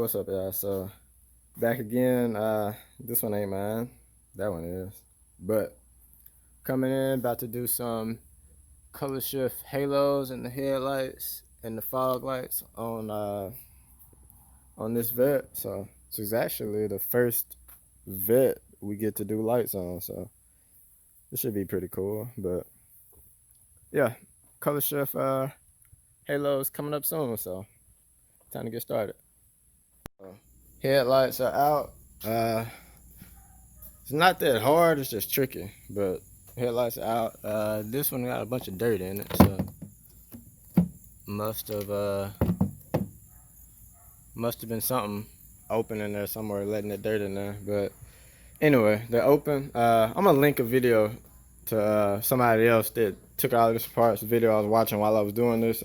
what's up, y'all? So back again. This one ain't mine. That one is. But coming in, about to do some color shift halos in the headlights and the fog lights on this Vette. So this is actually the first Vette we get to do lights on. So this should be pretty cool. But yeah, color shift halos coming up soon. So time to get started. Headlights are out. It's not that hard, it's just tricky, but headlights are out. This one got a bunch of dirt in it, so must have been something open in there somewhere, letting the dirt in there. But anyway, they're open. I'm gonna link a video to somebody else that took all this apart. It's a video I was watching while I was doing this.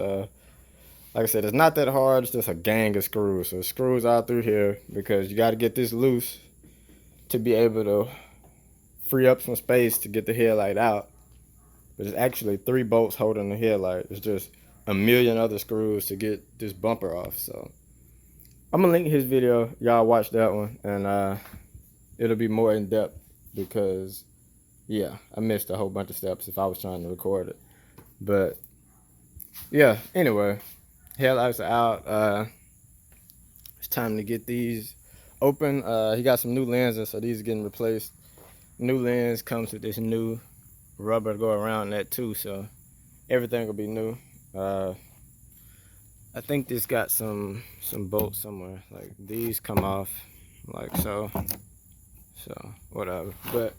Like I said, it's not that hard, it's just a gang of screws. So screws all through here because you got to get this loose to be able to free up some space to get the headlight out. But it's actually 3 bolts holding the headlight. It's just a million other screws to get this bumper off. So I'm gonna link his video. Y'all watch that one, and it'll be more in depth because yeah, I missed a whole bunch of steps if I was trying to record it. But yeah, anyway, headlights are out. It's time to get these open. He got some new lenses, so these are getting replaced. New lens comes with this new rubber to go around that too, so everything will be new. I think this got some bolts somewhere. Like these come off like so. So whatever. But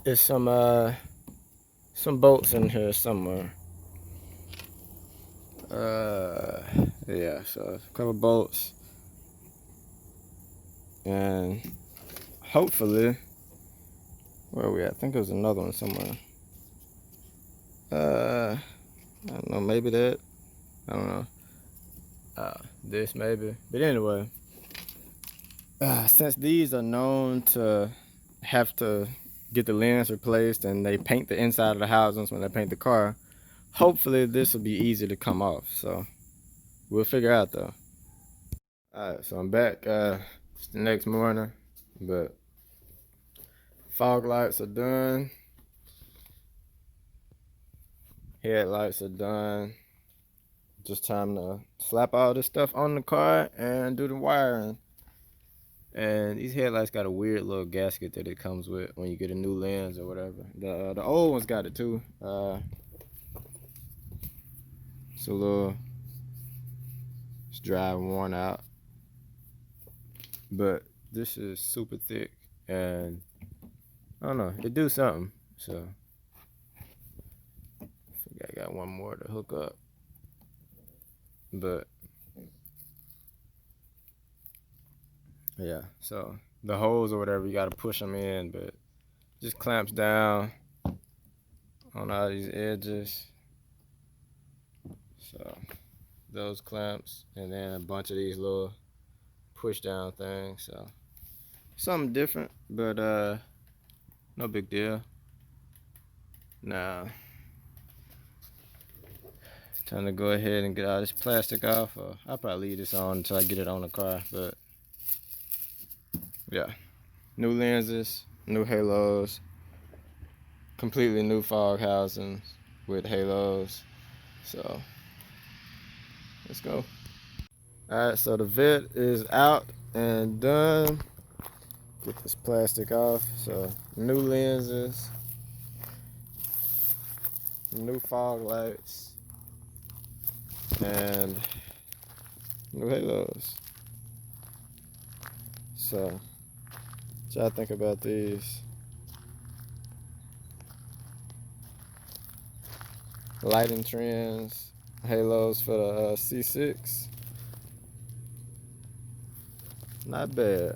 it's some bolts in here somewhere. Yeah, so a couple bolts. And hopefully, where are we at? I think there's another one somewhere. I don't know, maybe that. I don't know. This maybe. But anyway, since these are known to have to get the lens replaced and they paint the inside of the housings when they paint the car, hopefully this will be easy to come off. So we'll figure out though. Alright, so I'm back. It's the next morning, but fog lights are done. Headlights are done. Just time to slap all this stuff on the car and do the wiring. And these headlights got a weird little gasket that it comes with when you get a new lens or whatever. The old ones got it too. It's a little, it's dry and worn out. But this is super thick and I don't know, it do something. So I think I got one more to hook up. But yeah, so the holes or whatever, you gotta push them in, but just clamps down on all these edges. So those clamps, and then a bunch of these little push down things. So something different, but no big deal. Now it's time to go ahead and get all this plastic off. I'll probably leave this on until I get it on the car. But yeah, new lenses, new halos, completely new fog housings with halos. So let's go. Alright, so the Vette is out and done. Get this plastic off. So new lenses, new fog lights, and new halos. So what y'all think about these? Lighting Trendz halos for the C6. Not bad.